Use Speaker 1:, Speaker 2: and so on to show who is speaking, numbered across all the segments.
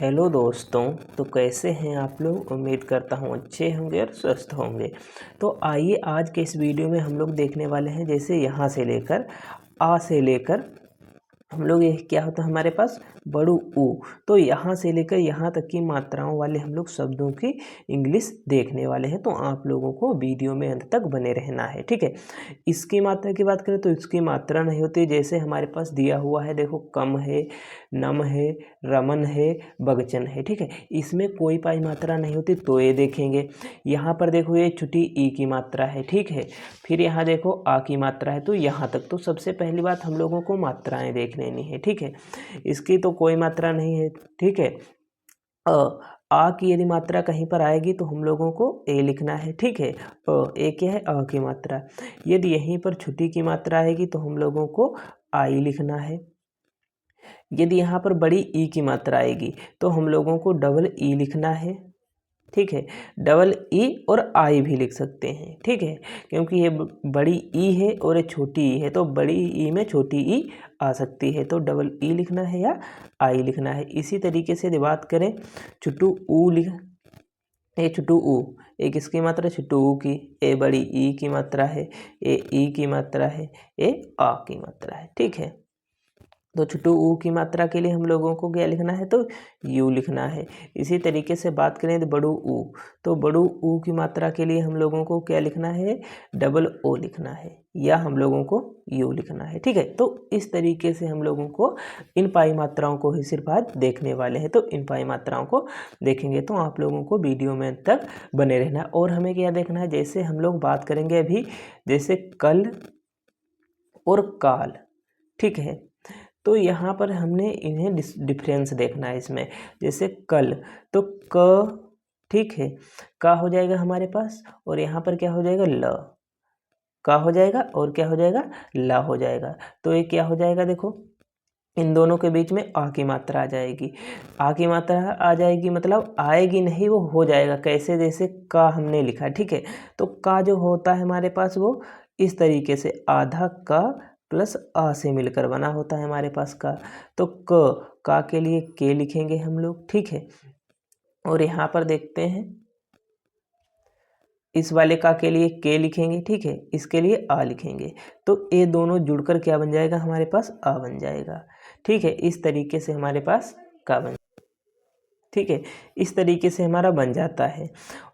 Speaker 1: Hello दोस्तों। तो कैसे हैं आप लोग। उम्मीद करता हूँ अच्छे होंगे और स्वस्थ होंगे। तो आइए आज के इस वीडियो में हम लोग देखने वाले हैं जैसे यहाँ से लेकर आ से लेकर हम लोग ये क्या होता है हमारे पास बड़ू ऊ। तो यहाँ से लेकर यहाँ तक की मात्राओं वाले हम लोग शब्दों की इंग्लिश देखने वाले हैं। तो आप लोगों को वीडियो में अंत तक बने रहना है, ठीक है। इसकी मात्रा की बात करें तो इसकी मात्रा नहीं होती, जैसे हमारे पास दिया हुआ है, देखो कम है, नम है, रमन है, बगचन है, ठीक है। इसमें कोई पाई मात्रा नहीं होती। तो ये देखेंगे यहाँ पर, देखो ये छुट्टी ई की मात्रा है, ठीक है। फिर यहाँ देखो आ की मात्रा है। तो यहाँ तक तो सबसे पहली बात हम लोगों को मात्राएं देख लेनी है, ठीक है। इसकी तो कोई मात्रा नहीं है, ठीक है। आ की यदि मात्रा कहीं पर आएगी तो हम लोगों को ए लिखना है, ठीक है। ए क्या है, अ की मात्रा। यदि यहीं पर छुट्टी की मात्रा आएगी तो हम लोगों को आई लिखना है। यदि यहाँ पर बड़ी ई की मात्रा आएगी तो हम लोगों को डबल ई लिखना है, ठीक है। डबल ई और आई भी लिख सकते हैं, ठीक है, क्योंकि ये बड़ी ई है और ये छोटी ई है। तो बड़ी ई में छोटी ई आ सकती है, तो डबल ई लिखना है या आई लिखना है। इसी तरीके से यदि बात करें छुट्टू ऊ ये छुट्टू ऊ, एक इसकी मात्रा छुट्टू ऊ की, ए बड़ी ई की मात्रा है, ए ई की मात्रा है, ए आ की मात्रा है, ठीक है। तो छुट्टू ऊ की मात्रा के लिए हम लोगों को क्या लिखना है, तो यू लिखना है। इसी तरीके से बात करें तो बड़ू ऊ, तो बड़ू ऊ की मात्रा के लिए हम लोगों को क्या लिखना है, डबल ओ लिखना है, या हम लोगों को यू लिखना है, ठीक है। तो इस तरीके से हम लोगों को इन पाई मात्राओं को ही सिर्फ आज देखने वाले हैं। तो इन पाई मात्राओं को देखेंगे तो आप लोगों को वीडियो में अंत तक बने रहना है। और हमें क्या देखना है, जैसे हम लोग बात करेंगे अभी जैसे कल और काल, ठीक है। तो यहाँ पर हमने इन्हें डिफरेंस देखना है इसमें। जैसे कल तो क, ठीक है, का हो जाएगा हमारे पास, और यहाँ पर क्या हो जाएगा, ल का हो जाएगा, और क्या हो जाएगा, ला हो जाएगा। तो ये क्या हो जाएगा, देखो इन दोनों के बीच में आ की मात्रा आ जाएगी। आ की मात्रा आ जाएगी मतलब आएगी नहीं, वो हो जाएगा कैसे, जैसे का हमने लिखा, ठीक है। तो का जो होता है हमारे पास वो इस तरीके से आधा का प्लस आ से मिलकर बना होता है हमारे पास का। तो का के लिए के लिखेंगे हम लोग, ठीक है। और यहाँ पर देखते हैं इस वाले का के लिए के लिखेंगे, ठीक है, इसके लिए आ लिखेंगे। तो ये दोनों जुड़कर क्या बन जाएगा, हमारे पास आ बन जाएगा, ठीक है। इस तरीके से हमारे पास का बन, ठीक है, इस तरीके से हमारा बन जाता है।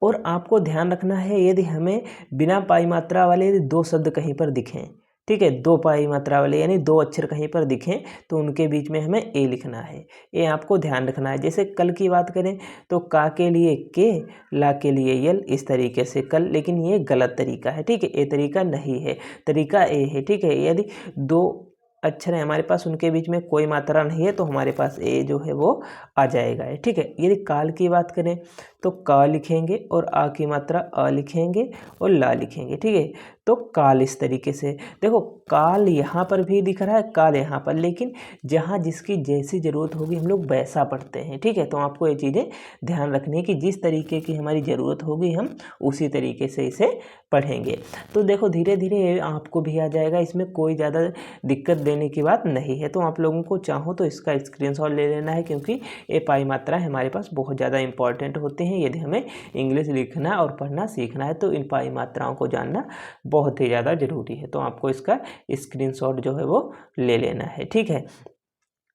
Speaker 1: और आपको ध्यान रखना है, यदि हमें बिना पाई मात्रा वाले यदि दो शब्द कहीं पर दिखें, ठीक है, दो पाई मात्रा वाले यानी दो अक्षर कहीं पर दिखें तो उनके बीच में हमें ए लिखना है। ये आपको ध्यान रखना है। जैसे कल की बात करें तो का के लिए के, ला के लिए यल, इस तरीके से कल, लेकिन ये गलत तरीका है, ठीक है, ये तरीका नहीं है, तरीका ए है, ठीक है। यदि दो अक्षर है हमारे पास उनके बीच में कोई मात्रा नहीं है तो हमारे पास ए जो है वो आ जाएगा, ठीक है। यदि काल की बात करें तो का लिखेंगे और आ की मात्रा अ लिखेंगे और ला लिखेंगे, ठीक है। तो काल इस तरीके से, देखो काल यहाँ पर भी दिख रहा है, काल यहाँ पर, लेकिन जहाँ जिसकी जैसी ज़रूरत होगी हम लोग वैसा पढ़ते हैं, ठीक है। तो आपको ये चीज़ें ध्यान रखनी है कि जिस तरीके की हमारी ज़रूरत होगी हम उसी तरीके से इसे पढ़ेंगे। तो देखो धीरे धीरे आपको भी आ जाएगा, इसमें कोई ज़्यादा दिक्कत देने की बात नहीं है। तो आप लोगों को चाहो तो इसका स्क्रीनशॉट ले लेना है, क्योंकि ये पाई मात्रा हमारे पास बहुत ज़्यादा इंपॉर्टेंट होते हैं। यदि हमें इंग्लिश लिखना और पढ़ना सीखना है तो इन पाई मात्राओं को जानना बहुत ही ज़्यादा ज़रूरी है। तो आपको इसका स्क्रीनशॉट जो है वो ले लेना है, ठीक है।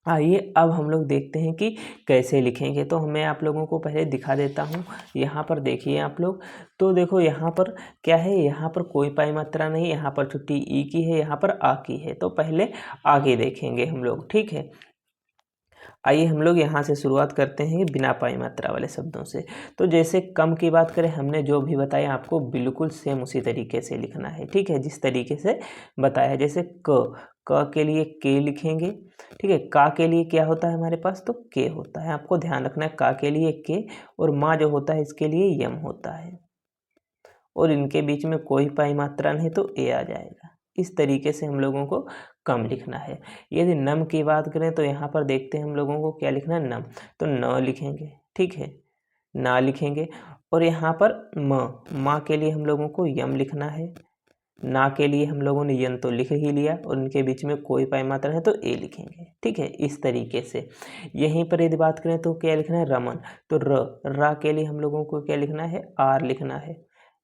Speaker 1: आइए अब हम लोग देखते हैं कि कैसे लिखेंगे। तो मैं आप लोगों को पहले दिखा देता हूँ। यहाँ पर देखिए आप लोग, तो देखो यहाँ पर क्या है, यहाँ पर कोई पाई मात्रा नहीं, यहाँ पर छुट्टी ई की है, यहाँ पर आ की है। तो पहले आगे देखेंगे हम लोग, ठीक है। आइए हम लोग यहाँ से शुरुआत करते हैं बिना पाई मात्रा वाले शब्दों से। तो जैसे कम की बात करें, हमने जो भी बताया आपको बिल्कुल सेम उसी तरीके से लिखना है, ठीक है, जिस तरीके से बताया है। जैसे क के लिए के लिखेंगे, ठीक है। का के लिए क्या होता है हमारे पास, तो के होता है, आपको ध्यान रखना है, का के लिए के, और माँ जो होता है इसके लिए यम होता है, और इनके बीच में कोई पाई मात्रा नहीं तो ए आ जाएगा। इस तरीके से हम लोगों को कम लिखना है। यदि नम की बात करें तो यहाँ पर देखते हैं हम लोगों को क्या लिखना है, नम, तो न लिखेंगे, ठीक है, ना लिखेंगे। और यहाँ पर माँ के लिए हम लोगों को यम लिखना है, ना के लिए हम लोगों ने यन तो लिख ही लिया और इनके बीच में कोई पाई मात्रा है तो ए लिखेंगे, ठीक है। इस तरीके से यहीं पर यदि बात करें तो क्या लिखना है, रमन, तो रा के लिए हम लोगों को क्या लिखना है, आर लिखना है,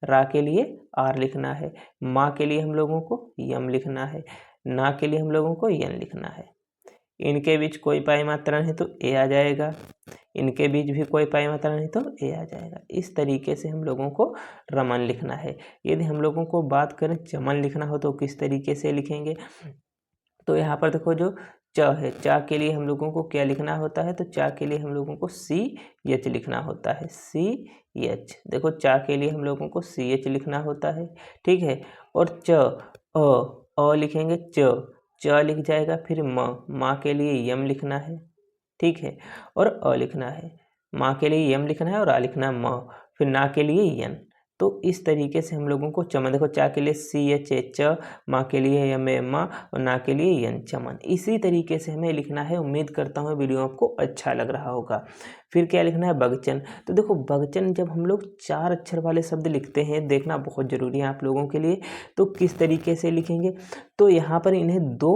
Speaker 1: रा के लिए आर लिखना है, माँ के लिए हम लोगों को यम लिखना है, ना के लिए हम लोगों को यन लिखना है। इनके बीच कोई पाई मात्रा नहीं तो ए आ जाएगा, इनके बीच भी कोई पाई मात्रा नहीं तो ए आ जाएगा। इस तरीके से हम लोगों को रमन लिखना है। यदि हम लोगों को बात करें चमन लिखना हो तो किस तरीके से लिखेंगे, तो यहाँ पर देखो जो च है, चा के लिए हम लोगों को क्या लिखना होता है, तो चा के लिए हम लोगों को सी एच लिखना होता है, सी एच। देखो चा के लिए हम लोगों को सी एच लिखना होता है, ठीक है। और अ लिखेंगे, च लिख जाएगा, फिर माँ के लिए यम लिखना है, ठीक है, और अ लिखना है, माँ के लिए यम लिखना है और आ लिखना है म, फिर ना के लिए यन। तो इस तरीके से हम लोगों को चमन, देखो चा के लिए सी एच च, माँ के लिए यम माँ और ना के लिए यन, चमन। इसी तरीके से हमें लिखना है। उम्मीद करता हूँ वीडियो आपको अच्छा लग रहा होगा। फिर क्या लिखना है, बगचन। तो देखो बगचन जब हम लोग 4 अक्षर वाले शब्द लिखते हैं, देखना बहुत ज़रूरी है आप लोगों के लिए, तो किस तरीके से लिखेंगे, तो यहाँ पर इन्हें 2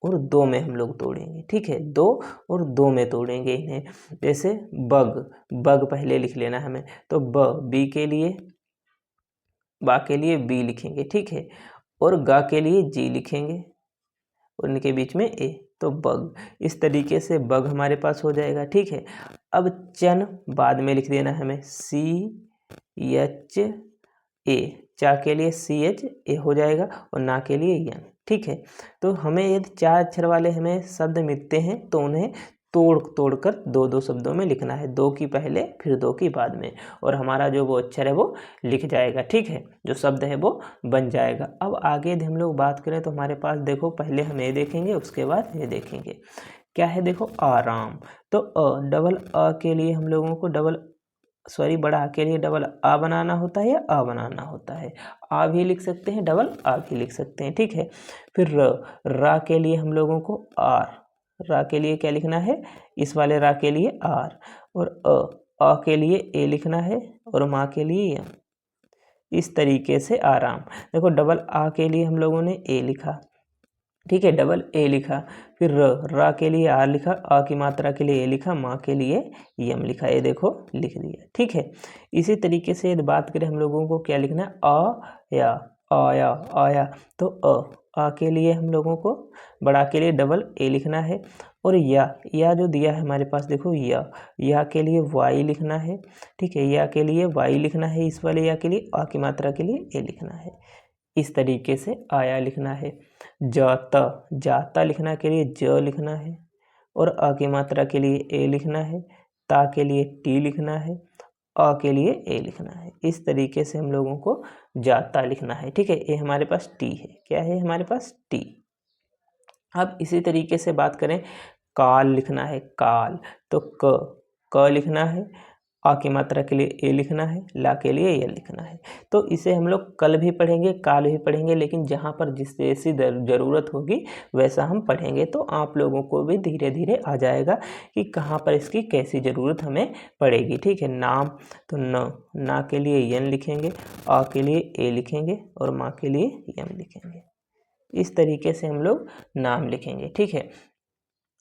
Speaker 1: और 2 में हम लोग तोड़ेंगे, ठीक है, 2 और 2 में तोड़ेंगे इन्हें। जैसे बग पहले लिख लेना हमें, तो बी के लिए, बा के लिए बी लिखेंगे, ठीक है, और गा के लिए जी लिखेंगे और इनके बीच में ए, तो बग। इस तरीके से बग हमारे पास हो जाएगा, ठीक है। अब चन बाद में लिख देना हमें, सी एच ए, चा के लिए सी एच ए हो जाएगा और ना के लिए यन, ठीक है। तो हमें यदि 4 अक्षर वाले हमें शब्द मिलते हैं तो उन्हें तोड़ कर 2-2 शब्दों में लिखना है, 2 की पहले फिर 2 की बाद में, और हमारा जो वो अक्षर है वो लिख जाएगा, ठीक है, जो शब्द है वो बन जाएगा। अब आगे यदि हम लोग बात करें तो हमारे पास देखो, पहले हम ये देखेंगे उसके बाद ये देखेंगे क्या है। देखो आराम, तो डबल अ के लिए हम लोगों को बड़ा आ के लिए डबल आ बनाना होता है या आ बनाना होता है, आ भी लिख सकते हैं, डबल आ भी लिख सकते हैं, ठीक है। फिर रा के लिए हम लोगों को आर, रा के लिए क्या लिखना है, इस वाले रा के लिए आर, और आ के लिए ए लिखना है और माँ के लिए एम। इस तरीके से आराम। देखो डबल आ के लिए हम लोगों ने ए लिखा, ठीक है, डबल ए लिखा, फिर रा के लिए आर लिखा, आ की मात्रा के लिए ए लिखा, माँ के लिए यम लिखा, ये देखो लिख दिया, ठीक है। इसी तरीके से यदि बात करें हम लोगों को क्या लिखना है, या आया आया, तो आ के लिए हम लोगों को बड़ा के लिए डबल ए लिखना है, और या जो दिया है हमारे पास देखो, या के लिए वाई लिखना है, ठीक है, या के लिए वाई लिखना है, इस वाले या के लिए आ की मात्रा के लिए ए लिखना है। इस तरीके से आया लिखना है। जाता लिखना के लिए ज लिखना है, और अ की मात्रा के लिए ए लिखना है, ता के लिए टी लिखना है, अ के लिए ए लिखना है। इस तरीके से हम लोगों को जाता लिखना है, ठीक है। ये हमारे पास टी है, क्या है हमारे पास, टी। अब इसी तरीके से बात करें, काल लिखना है, काल, तो क लिखना है, आ की मात्रा के लिए ए लिखना है, ला के लिए ये लिखना है। तो इसे हम लोग कल भी पढ़ेंगे, काल भी पढ़ेंगे, लेकिन जहाँ पर जिस जैसी ज़रूरत होगी वैसा हम पढ़ेंगे, तो आप लोगों को भी धीरे धीरे आ जाएगा कि कहाँ पर इसकी कैसी ज़रूरत हमें पड़ेगी, ठीक है। नाम, तो ना के लिए यन लिखेंगे, आ के लिए ए लिखेंगे और माँ के लिए यम लिखेंगे। इस तरीके से हम लोग नाम लिखेंगे, ठीक है।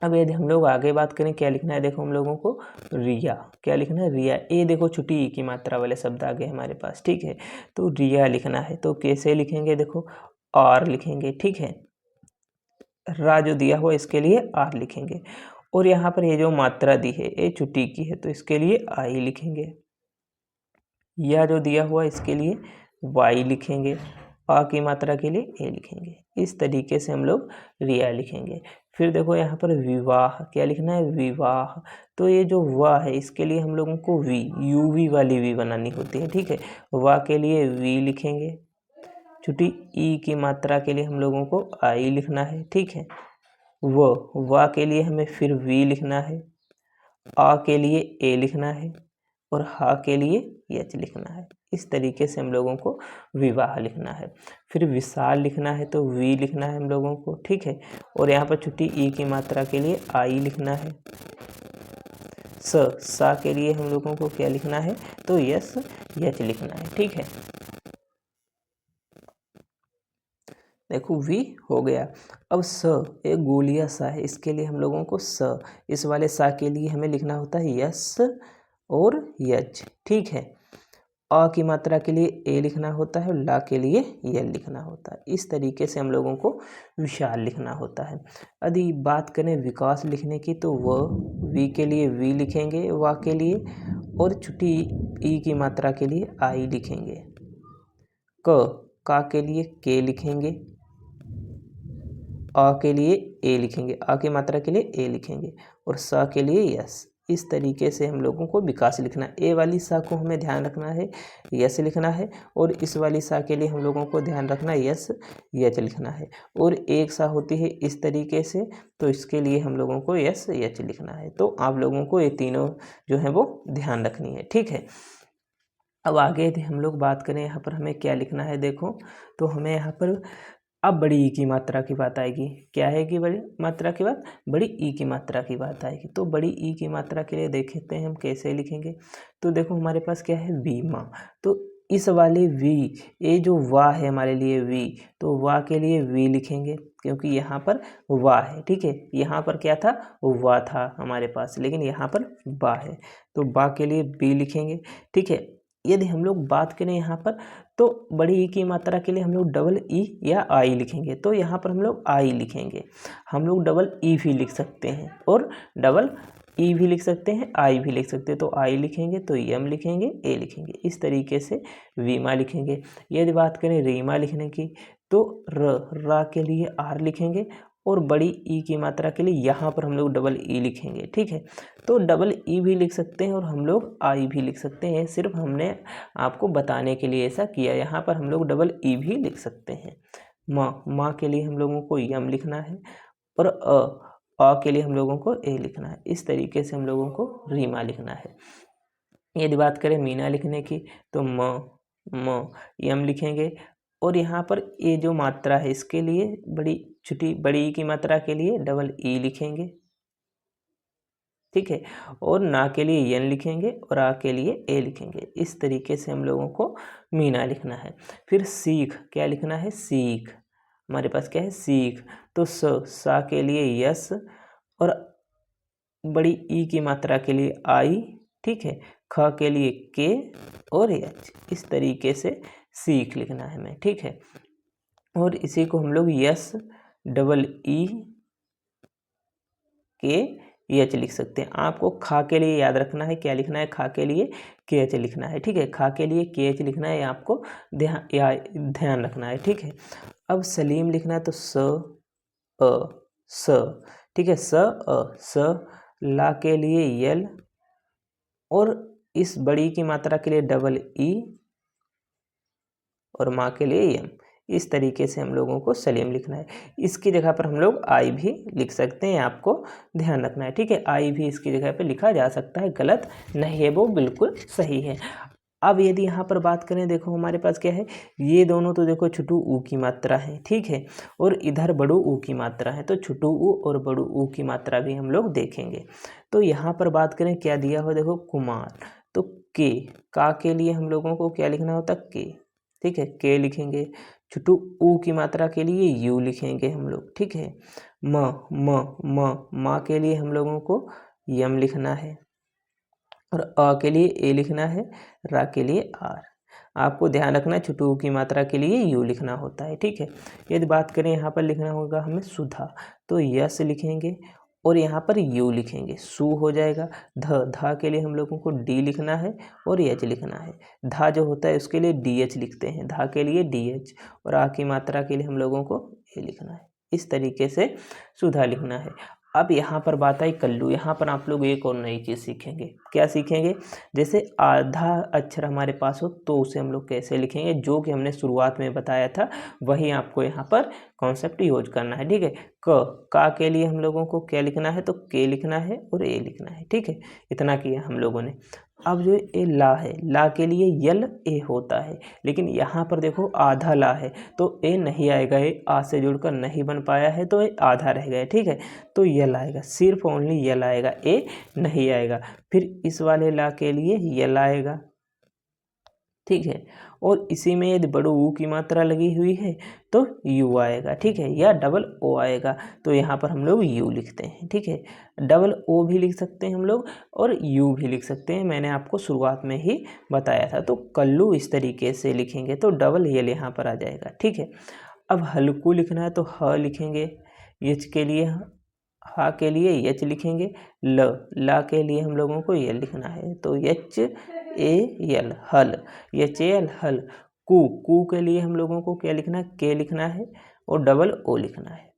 Speaker 1: अब यदि हम लोग आगे बात करें क्या लिखना है, देखो हम लोगों को रिया, क्या लिखना है, रिया। ए देखो छुट्टी ई की मात्रा वाले शब्द आ गए हमारे पास, ठीक है, तो रिया लिखना है। तो कैसे लिखेंगे, देखो आर लिखेंगे, ठीक है, रा जो दिया हुआ इसके लिए आर लिखेंगे, और यहाँ पर ये जो मात्रा दी है ए छुट्टी की है तो इसके लिए आई लिखेंगे, या जो दिया हुआ इसके लिए वाई लिखेंगे, आ की मात्रा के लिए ए लिखेंगे। इस तरीके से हम लोग रिया लिखेंगे। फिर देखो यहाँ पर विवाह, क्या लिखना है, विवाह, तो ये जो वाह है इसके लिए हम लोगों को यूवी वाली वी बनानी होती है, ठीक है। वाह के लिए वी लिखेंगे, छुट्टी ई की मात्रा के लिए हम लोगों को आई लिखना है, ठीक है। वाह के लिए हमें फिर वी लिखना है, आ के लिए ए लिखना है और हा के लिए एच लिखना है। इस तरीके से हम लोगों को विवाह लिखना है। फिर विशाल लिखना है तो वी लिखना है हम लोगों को, ठीक है, और यहाँ पर छुट्टी ई की मात्रा के लिए आई लिखना है। सा के लिए हम लोगों को क्या लिखना है, तो यस एच लिखना है, ठीक है। देखो वी हो गया। अब स एक गोलिया सा है, इसके लिए हम लोगों को स, इस वाले सा के लिए हमें लिखना होता है यस और यच, ठीक है। अ की मात्रा के लिए ए लिखना होता है और ला के लिए यल लिखना होता है। इस तरीके से हम लोगों को विशाल लिखना होता है। यदि बात करें विकास लिखने की तो व वी के लिए वी लिखेंगे वा के लिए, और छोटी ई की मात्रा के लिए आई लिखेंगे। का के लिए के लिखेंगे, आ के लिए ए लिखेंगे, आ की मात्रा के लिए ए लिखेंगे, और सा के लिए यस। इस तरीके से हम लोगों को विकास लिखना है। ए वाली सा को हमें ध्यान रखना है यस लिखना है, और इस वाली सा के लिए हम लोगों को ध्यान रखना है यस यच लिखना है। और एक सा होती है इस तरीके से, तो इसके लिए हम लोगों को यस यच लिखना है। तो आप लोगों को ये तीनों जो है वो ध्यान रखनी है, ठीक है। अब आगे हम लोग बात करें यहाँ पर हमें क्या लिखना है। देखो तो हमें यहाँ पर अब बड़ी ई की मात्रा की बात आएगी। क्या है कि बड़ी मात्रा की बात, बड़ी ई की मात्रा की बात आएगी। तो बड़ी ई की मात्रा के लिए देखते हैं हम कैसे लिखेंगे। तो देखो हमारे पास क्या है वीमा, तो इस वाले वी, ये जो वाह है हमारे लिए वी, तो वाह के लिए वी लिखेंगे क्योंकि यहाँ पर वाह है, ठीक है। यहाँ पर क्या था, वाह था हमारे पास, लेकिन यहाँ पर बा है, तो बा के लिए बी लिखेंगे, ठीक है। यदि हम लोग बात करें यहाँ पर, तो बड़ी ई की मात्रा के लिए हम लोग डबल ई या आई लिखेंगे। तो यहाँ पर हम लोग आई लिखेंगे। हम लोग डबल ई भी लिख सकते हैं और डबल ई भी लिख सकते हैं, आई भी लिख सकते हैं। तो आई लिखेंगे तो यम लिखेंगे, ए लिखेंगे, इस तरीके से वीमा लिखेंगे। यदि बात करें रीमा लिखने की, तो रा के लिए आर लिखेंगे, और बड़ी ई की मात्रा के लिए यहाँ पर हम लोग डबल ई लिखेंगे, ठीक है। तो डबल ई भी लिख सकते हैं और हम लोग आई भी लिख सकते हैं, सिर्फ हमने आपको बताने के लिए ऐसा किया। यहाँ पर हम लोग डबल ई भी लिख सकते हैं। माँ के लिए हम लोगों को यम लिखना है, और अ के लिए हम लोगों को ए लिखना है। इस तरीके से हम लोगों को रीमा लिखना है। यदि बात करें मीना लिखने की, तो म यम लिखेंगे, और यहाँ पर ये जो मात्रा है इसके लिए बड़ी ई की मात्रा के लिए डबल ई लिखेंगे, ठीक है। और ना के लिए यन लिखेंगे और आ के लिए ए लिखेंगे। इस तरीके से हम लोगों को मीना लिखना है। फिर सीख, क्या लिखना है, सीख, हमारे पास क्या है सीख, तो सा के लिए यस, और बड़ी ई की मात्रा के लिए आई, ठीक है। ख के लिए के और एच। इस तरीके से सीख लिखना है हमें, ठीक है। और इसी को हम लोग यस डबल ई के एच लिख सकते हैं। आपको खा के लिए याद रखना है, क्या लिखना है, खा के लिए के एच लिखना है, ठीक है। खा के लिए के एच लिखना है, आपको ध्यान रखना है, ठीक है। अब सलीम लिखना है, तो स, ठीक है, स, ला के लिए यल, और इस बड़ी की मात्रा के लिए डबल ई, और माँ के लिए यम। इस तरीके से हम लोगों को सलीम लिखना है। इसकी जगह पर हम लोग आई भी लिख सकते हैं, आपको ध्यान रखना है, ठीक है। आई भी इसकी जगह पर लिखा जा सकता है, गलत नहीं है, वो बिल्कुल सही है। अब यदि यहाँ पर बात करें, देखो हमारे पास क्या है, ये दोनों तो देखो छोटू ऊ की मात्रा है, ठीक है, और इधर बड़ू ऊ की मात्रा है। तो छोटू ऊ और बड़ू ऊ की मात्रा भी हम लोग देखेंगे। तो यहाँ पर बात करें क्या दिया हो, देखो कुमार, तो का के लिए हम लोगों को क्या लिखना होता, के, ठीक है, के लिखेंगे। छोटू ऊ की मात्रा के लिए यू लिखेंगे हम लोग, ठीक है। माँ के लिए हम लोगों को यम लिखना है, और अ के लिए ए लिखना है, रा के लिए आर। आपको ध्यान रखना है छोटू की मात्रा के लिए यू लिखना होता है, ठीक है। यदि बात करें यहाँ पर लिखना होगा हमें सुधा, तो यस लिखेंगे और यहाँ पर यू लिखेंगे, सु हो जाएगा। धा के लिए हम लोगों को डी लिखना है और एच लिखना है। धा जो होता है उसके लिए डी एच लिखते हैं, धा के लिए डी एच, और आ की मात्रा के लिए हम लोगों को ए लिखना है। इस तरीके से सुधा लिखना है। अब यहाँ पर बात आई कल्लू। यहाँ पर आप लोग एक और नई चीज़ सीखेंगे। क्या सीखेंगे, जैसे आधा अक्षर हमारे पास हो तो उसे हम लोग कैसे लिखेंगे, जो कि हमने शुरुआत में बताया था वही आपको यहाँ पर कॉन्सेप्ट यूज करना है, ठीक है। का के लिए हम लोगों को क्या लिखना है, तो के लिखना है और ए लिखना है, ठीक है। इतना किया हम लोगों ने। अब जो ए ला है, ला के लिए यल ए होता है, लेकिन यहाँ पर देखो आधा ला है तो ए नहीं आएगा, ए आ से जुड़कर नहीं बन पाया है तो ए आधा रह गया, ठीक है। तो यल आएगा, सिर्फ ओनली यल आएगा, ए नहीं आएगा। फिर इस वाले ला के लिए यल आएगा, ठीक है। और इसी में यदि बड़ो ऊ की मात्रा लगी हुई है तो यू आएगा, ठीक है, या डबल ओ आएगा, तो यहाँ पर हम लोग यू लिखते हैं, ठीक है। डबल ओ भी लिख सकते हैं हम लोग और यू भी लिख सकते हैं, मैंने आपको शुरुआत में ही बताया था। तो कल्लू इस तरीके से लिखेंगे तो डबल यल यहाँ पर आ जाएगा, ठीक है। अब हल्कू लिखना है तो ह लिखेंगे, यच के लिए हा के लिए यच लिखेंगे, ला के लिए हम लोगों को यल लिखना है तो यच ए यल हल, यच ए यल हल। कू के लिए हम लोगों को क्या लिखना है, के लिखना है और डबल ओ लिखना है,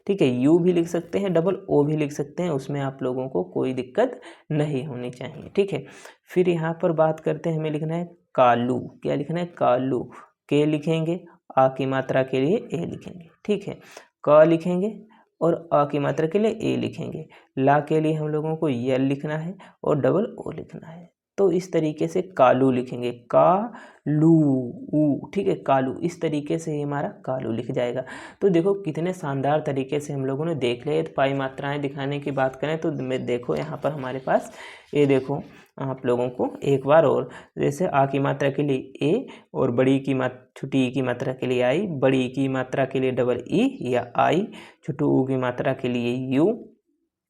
Speaker 1: ठीक है। यू भी लिख सकते हैं, डबल ओ भी लिख सकते हैं, उसमें आप लोगों को कोई दिक्कत नहीं होनी चाहिए, ठीक है। फिर यहाँ पर बात करते हैं, हमें लिखना है कालू, क्या लिखना है, कालू। के लिखेंगे, आ की मात्रा के लिए ए लिखेंगे, ठीक है। क लिखेंगे और आ की मात्रा के लिए ए लिखेंगे। ला के लिए हम लोगों को यल लिखना है और डबल ओ लिखना है। तो इस तरीके से कालू लिखेंगे, का लू ऊ, ठीक है, कालू, इस तरीके से हमारा कालू लिख जाएगा। तो देखो कितने शानदार तरीके से हम लोगों ने देख लिया। पाई मात्राएं दिखाने की बात करें तो देखो यहाँ पर हमारे पास ये देखो आप लोगों को एक बार और, जैसे आ की मात्रा के लिए ए और बड़ी की छोटी ई की मात्रा के लिए आई, बड़ी ई की मात्रा के लिए डबल ई या आई, छोटू ऊ की मात्रा के लिए यू,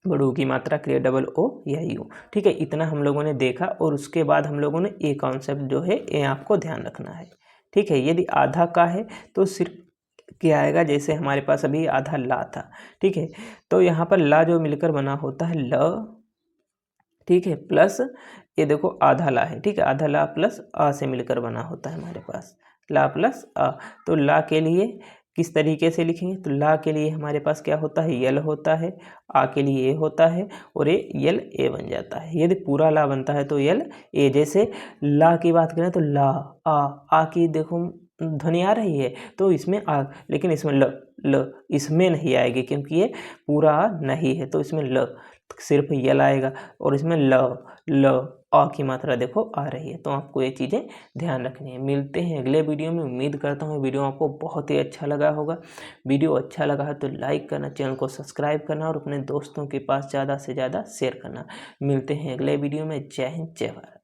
Speaker 1: बड़ू की मात्रा के लिए डबल ओ या यू, ठीक है। इतना हम लोगों ने देखा और उसके बाद हम लोगों ने ए कॉन्सेप्ट जो है ये आपको ध्यान रखना है, ठीक है। यदि आधा का है तो सिर्फ क्या आएगा, जैसे हमारे पास अभी आधा ला था, ठीक है, तो यहाँ पर ला जो मिलकर बना होता है ल, ठीक है, प्लस ये देखो आधा ला है, ठीक है, आधा ला प्लस आ से मिलकर बना होता है हमारे पास, ला प्लस आ। तो ला के लिए किस तरीके से लिखेंगे, तो ला के लिए हमारे पास क्या होता है, यल होता है, आ के लिए ए होता है और ये यल ए बन जाता है। यदि पूरा ला बनता है तो यल ए। जैसे ला की बात करें तो ला आ की देखो ध्वनि आ रही है तो इसमें आ, लेकिन इसमें ल इसमें नहीं आएगी क्योंकि ये पूरा नहीं है, तो इसमें ल सिर्फ यल आएगा और इसमें ल आ की मात्रा देखो आ रही है। तो आपको ये चीज़ें ध्यान रखनी है। मिलते हैं अगले वीडियो में। उम्मीद करता हूँ वीडियो आपको बहुत ही अच्छा लगा होगा। वीडियो अच्छा लगा है तो लाइक करना, चैनल को सब्सक्राइब करना और अपने दोस्तों के पास ज़्यादा से ज़्यादा शेयर करना। मिलते हैं अगले वीडियो में। जय हिंद, जय भारत।